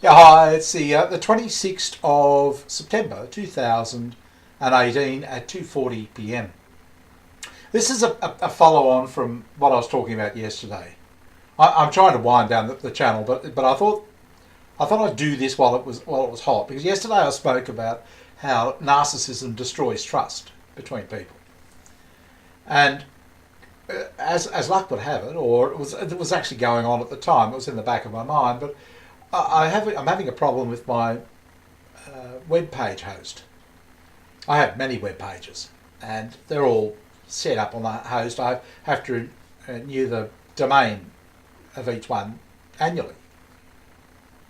Yeah, hi, it's the 26th of September 2018 at 2:40 p.m. This is a follow-on from what I was talking about yesterday. I'm trying to wind down the channel, but I thought I'd do this while it was hot, because yesterday I spoke about how narcissism destroys trust between people, and as luck would have it, or it was actually going on at the time. It was in the back of my mind, but I'm having a problem with my web page host. I have many web pages, and they're all set up on the host. I have to renew the domain of each one annually,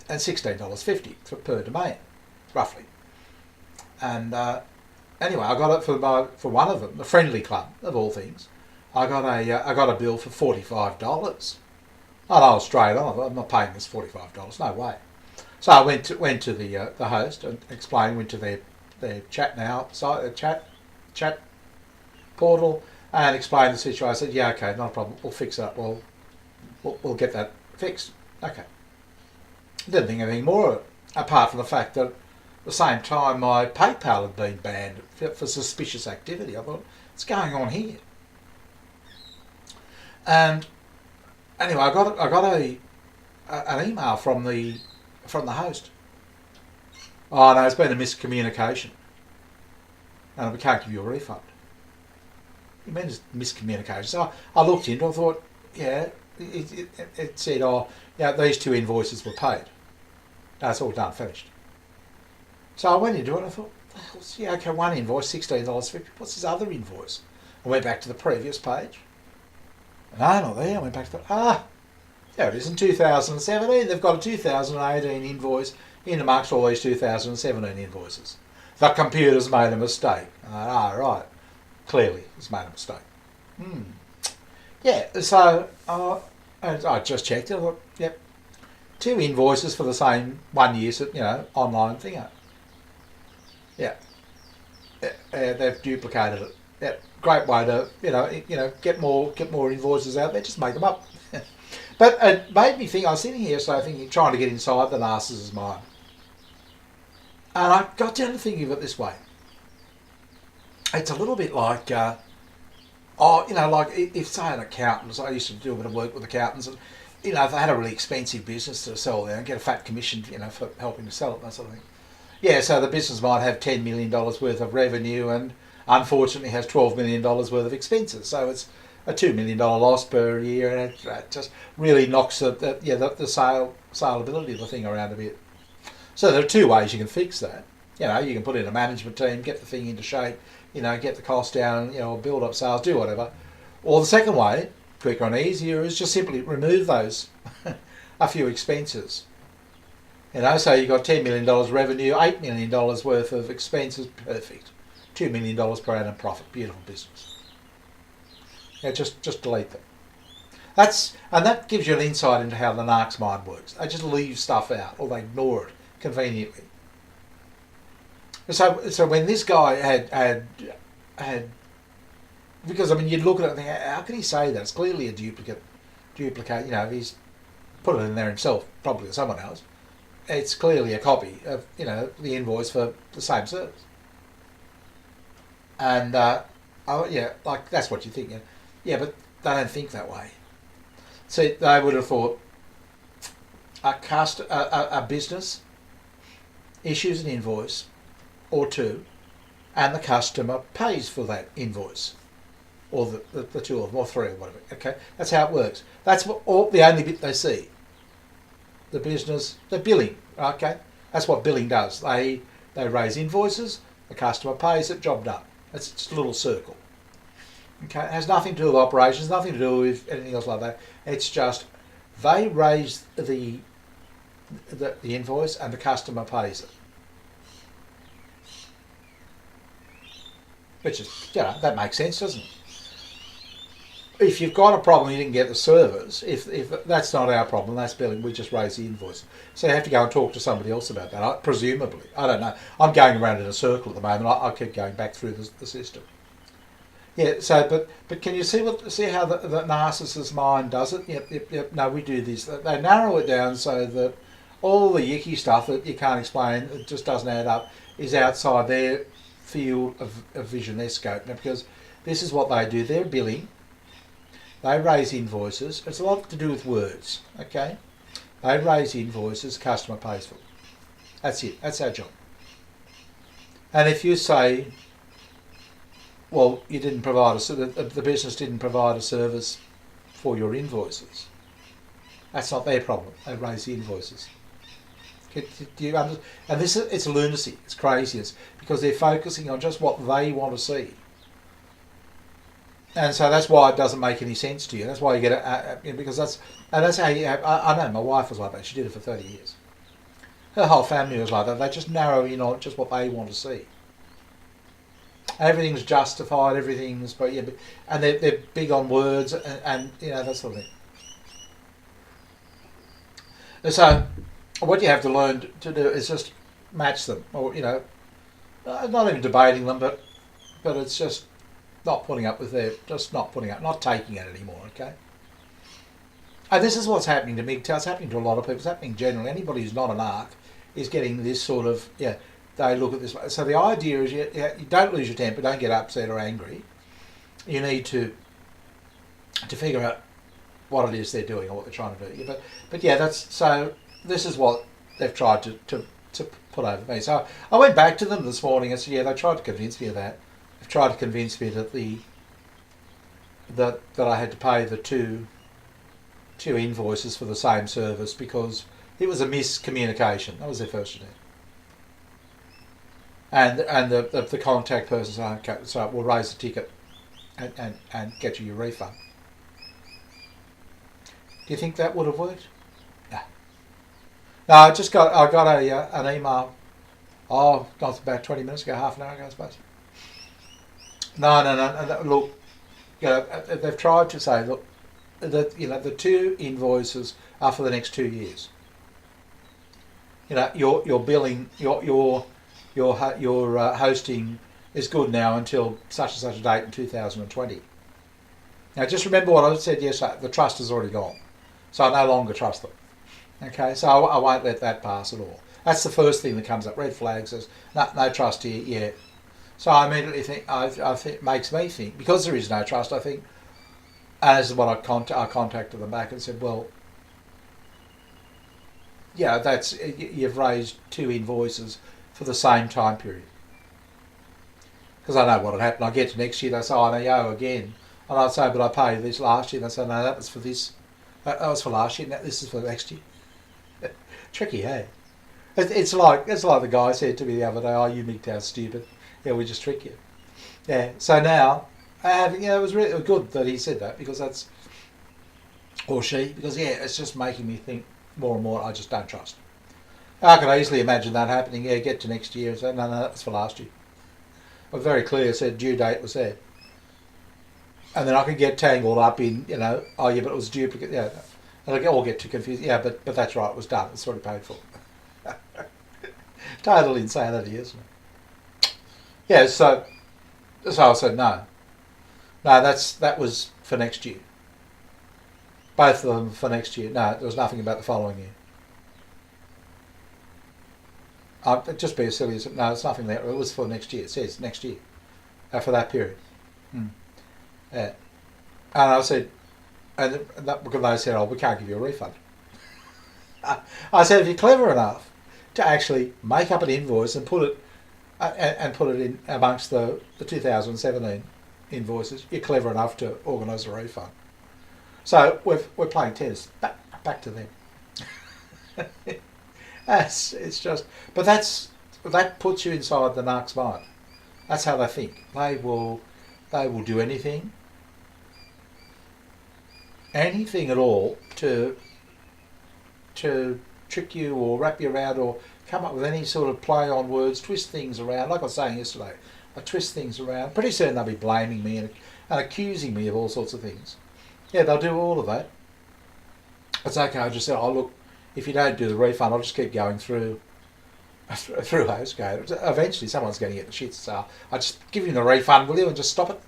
and $16.50 per domain, roughly. And anyway, I got it for one of them, the Friendly Club of all things. I got a bill for $45. And I was straight on. I'm not paying this $45. No way. So I went to the host and explained. Went to their chat now site, chat portal, and explained the situation. I said, "Yeah, okay, not a problem. We'll fix it up. We'll get that fixed." Okay. Didn't think anything more of it, apart from the fact that at the same time my PayPal had been banned for suspicious activity. I thought, what's going on here? And anyway, I got an email from the host. Oh no, it's been a miscommunication, and we can't give you a refund. You mean it's miscommunication? So I looked into it. I thought, yeah, it said, oh, yeah, these two invoices were paid. That's all done, finished. So I went into it and I thought, well, yeah, okay, one invoice, $16.50. What's this other invoice? I went back to the previous page. No, not there. I went back to there it is in 2017. They've got a 2018 invoice in amongst all these 2017 invoices. The computer's made a mistake. Right. Clearly, it's made a mistake. Yeah, so I just checked it. I thought, yep, two invoices for the same 1 year, online thing. Yeah, they've duplicated it. Yep, great way to get more invoices out there. Just make them up. But it made me think. I was sitting here, trying to get inside the narcissist's mind, and I got down to thinking of it this way. It's a little bit like, like if say an accountant. I used to do a bit of work with accountants, and if they had a really expensive business to sell there and get a fat commission, for helping to sell it, that sort of thing. Yeah, so the business might have $10 million worth of revenue and unfortunately has $12 million worth of expenses. So it's a $2 million loss per year, and it just really knocks the saleability of the thing around a bit. So there are two ways you can fix that. You can put in a management team, get the thing into shape, get the cost down, build up sales, do whatever. Or the second way, quicker and easier, is just simply remove those a few expenses. So you've got $10 million revenue, $8 million worth of expenses, perfect. $2 million per annum profit, beautiful business. Yeah, just delete them. That gives you an insight into how the narc's mind works. They just leave stuff out, or they ignore it conveniently. So when this guy had, because you'd look at it and think, how can he say that? It's clearly a duplicate. He's put it in there himself, probably to someone else. It's clearly a copy of the invoice for the same service. And that's what you think. Yeah, but they don't think that way. See, they would have thought a business issues an invoice or two, and the customer pays for that invoice, or the two of them, or three, or whatever. Okay, that's how it works. That's the only bit they see. The billing. Okay, that's what billing does. They raise invoices, the customer pays it, job done. It's just a little circle. Okay, it has nothing to do with operations, nothing to do with anything else like that. It's just they raise the invoice and the customer pays it. Which is, that makes sense, doesn't it? If you've got a problem, you didn't get the servers. If that's not our problem, that's billing. We just raise the invoice. So you have to go and talk to somebody else about that. Presumably, I don't know. I'm going around in a circle at the moment. I keep going back through the system. Yeah. So, but can you see how the narcissist's mind does it? Yep. No, we do this. They narrow it down so that all the yicky stuff that you can't explain, it just doesn't add up, is outside their field of vision, their scope. Now, because this is what they do, they're billing, they raise invoices, it's a lot to do with words, okay? They raise invoices, customer pays for them. That's it, that's our job. And if you say, well, you didn't provide the business didn't provide a service for your invoices, that's not their problem. They raise the invoices. Do you understand? And it's lunacy. It's crazy. It's because they're focusing on just what they want to see, and so that's why it doesn't make any sense to you. That's why you get because that's how you have. I know my wife was like that. She did it for 30 years. Her whole family was like that. They just narrow in on just what they want to see. Everything's justified. Everything's and they're big on words and that sort of thing. And so what you have to learn to do is just match them, or not even debating them, but it's just not putting up with not taking it anymore. Okay. And this is what's happening to MGTow. It's happening to a lot of people. It's happening generally. Anybody who's not an ARC is getting this sort of They look at this. So the idea is you don't lose your temper. Don't get upset or angry. You need to figure out what it is they're doing or what they're trying to do. But that's so. This is what they've tried to put over me. So I went back to them this morning and said, they tried to convince me of that. They've tried to convince me that that I had to pay the two invoices for the same service because it was a miscommunication. That was their first attempt. And the contact person said, okay, so we'll raise the ticket and get you your refund. Do you think that would have worked? No, I got an email. Not about 20 minutes ago, half an hour ago, I suppose. No. Look, they've tried to say, look, that the two invoices are for the next 2 years. Your billing, your hosting is good now until such and such a date in 2020. Now, just remember what I said yesterday. The trust has already gone, so I no longer trust them. Okay, so I won't let that pass at all. That's the first thing that comes up. Red flag says, no trust here yet. So I immediately think, I think it makes me think, because there is no trust, I think, and this is what I contacted them back and said, well, you've raised two invoices for the same time period. Because I know what would happen. I get to next year, they say, I owe again. And I'd say, but I paid this last year. And they say, no, that was for this. That was for last year, this is for next year. Tricky, hey? It's like the guy said to me the other day, you MGTow stupid. Yeah, we just trick you. Yeah, so now, it was really good that he said that because that's, or she, because it's just making me think more and more, I just don't trust. I can easily imagine that happening. Get to next year and say, no, that was for last year. But very clear, said due date was there. And then I could get tangled up in, but it was duplicate, and I all get too confused. But that's right, it was done. It's already paid for. Total insanity, isn't it? Yeah, so I said no. No, that was for next year. Both of them for next year. No, there was nothing about the following year. I'd just be as silly as, no, it's nothing there. It was for next year. It says next year. For that period. Yeah. And I said, because they said, we can't give you a refund. I said, if you're clever enough to actually make up an invoice and put it in amongst the 2017 invoices, you're clever enough to organise a refund. So we're playing tennis. Back to them. It's just, but that puts you inside the narc's mind. That's how they think. They will do anything at all to trick you or wrap you around or come up with any sort of play on words, twist things around. Like I was saying yesterday, I twist things around. Pretty soon they'll be blaming me and accusing me of all sorts of things. Yeah, they'll do all of that. It's okay. I just said, look, if you don't do the refund, I'll just keep going through HostGator. Eventually someone's going to get the shit, so I'll just give you the refund, will you, and just stop it?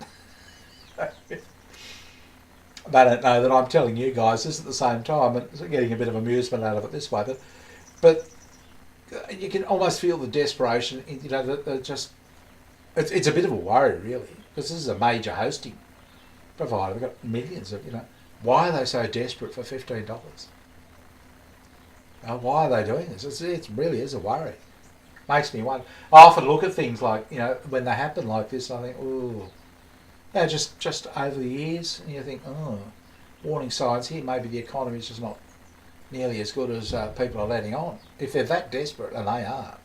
They don't know that I'm telling you guys this at the same time and getting a bit of amusement out of it this way. But But you can almost feel the desperation. You know, that just it's a bit of a worry, really, because this is a major hosting provider. They've got millions of, you know. Why are they so desperate for $15? Why are they doing this? It really is a worry. Makes me wonder. I often look at things like, you know, when they happen like this, I think, ooh, yeah, just over the years, and you think, oh, warning signs here. Maybe the economy is just not nearly as good as people are letting on. If they're that desperate, and they are,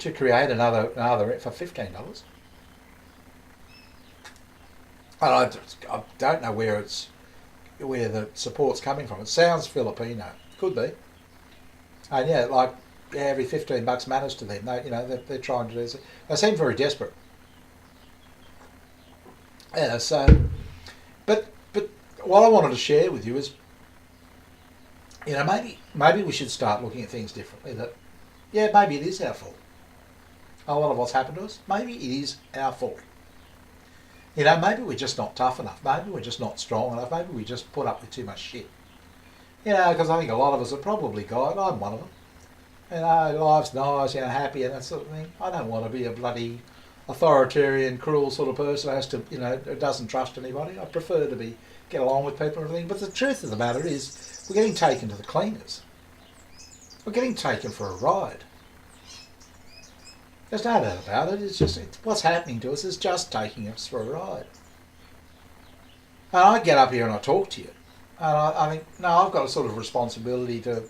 to create another for $15, and I don't know where the support's coming from. It sounds Filipino, could be, and yeah, like every $15 matters to them. They're trying to do this. They seem very desperate. Yeah, so, but what I wanted to share with you is, you know, maybe we should start looking at things differently. That, yeah, maybe it is our fault. A lot of what's happened to us, maybe it is our fault. You know, maybe we're just not tough enough. Maybe we're just not strong enough. Maybe we just put up with too much shit. You know, because I think a lot of us have probably got, I'm one of them. You know, life's nice, you know, happy and that sort of thing. I don't want to be a bloody authoritarian, cruel sort of person who has to, you know, doesn't trust anybody. I prefer to get along with people and everything. But the truth of the matter is, we're getting taken to the cleaners. We're getting taken for a ride. There's no doubt about it. What's happening to us is just taking us for a ride. And I get up here and I talk to you, and I think, no, I've got a sort of responsibility to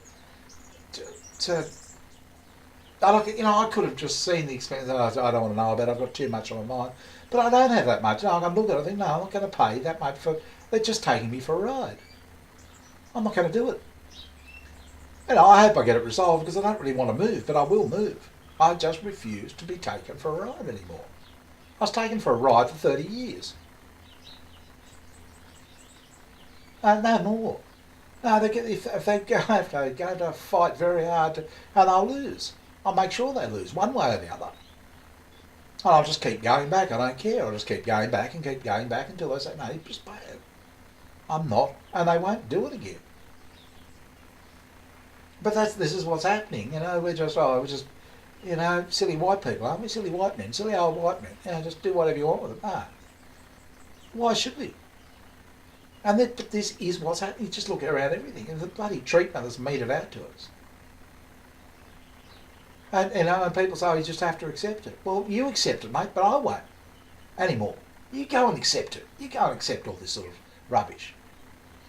I could have just seen the expense that I don't want to know about. I've got too much on my mind, but I don't have that much. I can look at it and think, no, I'm not going to pay that much for. They're just taking me for a ride. I'm not going to do it. And I hope I get it resolved, because I don't really want to move, but I will move. I just refuse to be taken for a ride anymore. I was taken for a ride for 30 years. No more. No, if they go to fight very hard, and they'll lose. I'll make sure they lose, one way or the other. And I'll just keep going back. I don't care. I'll just keep going back until they say, no, just pay it. I'm not, and they won't do it again. But this is what's happening. You know, we're just you know, silly white people, aren't we? Silly white men, silly old white men. You know, just do whatever you want with them. No. Why should we? But this is what's happening. You just look around everything, and the bloody treatment that's meted out to us. And, you know, and people say, oh, you just have to accept it. Well, you accept it, mate, but I won't anymore. You go and accept it. You go and accept all this sort of rubbish.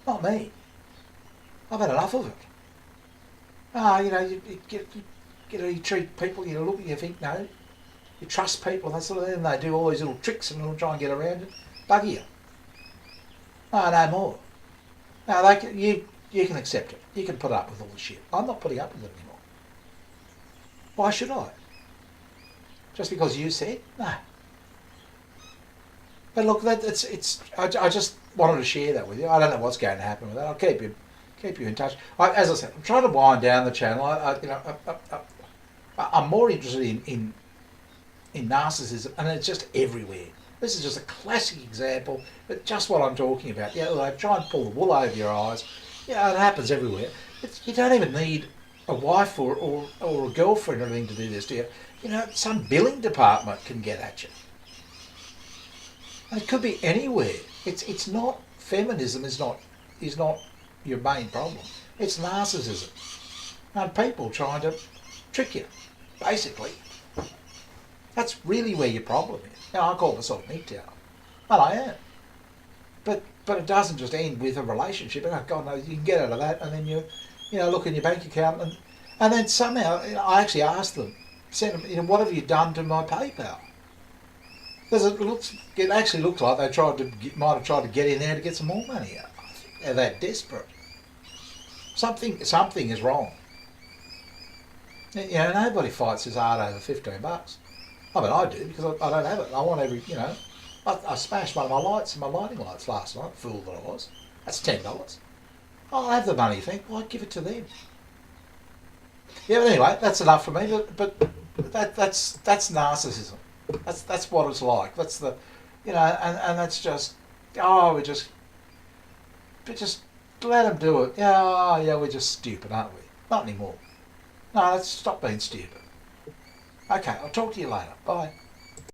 Not me. I've had enough of it. You know, you treat people, you look and you think, no, you trust people and that sort of thing, and they do all these little tricks and they'll try and get around it. Bugger you. No more. No, you can accept it. You can put up with all the shit. I'm not putting up with it anymore. Why should I? Just because you said? No. But look, I just wanted to share that with you. I don't know what's going to happen with that. I'll keep you in touch. As I said, I'm trying to wind down the channel. I'm more interested in narcissism, and it's just everywhere. This is just a classic example, but just what I'm talking about. Yeah, they try and pull the wool over your eyes. Yeah, it happens everywhere. You don't even need a wife or a girlfriend or anything to do this, do you? You know, some billing department can get at you. And it could be anywhere. It's not, feminism is not your main problem. It's narcissism. And people trying to trick you, basically. That's really where your problem is. You know, I call myself mgtow, and I am. But it doesn't just end with a relationship. And God knows you can get out of that, and then you look in your bank account, and then somehow I actually asked them, sent them, what have you done to my PayPal? Because it actually looks like they might have tried to get in there to get some more money out. I think they're that desperate. Something is wrong. You know, nobody fights as hard over $15. I mean, I do, because I don't have it. I want I smashed one of my lighting lights last night, fool that I was. That's $10. I'll have the money, you think. Well, I'd give it to them. Yeah, but anyway, that's enough for me. But that's narcissism. That's what it's like. That's the, and that's just, we just let them do it. Yeah, we're just stupid, aren't we? Not anymore. No, let's stop being stupid. Okay, I'll talk to you later. Bye.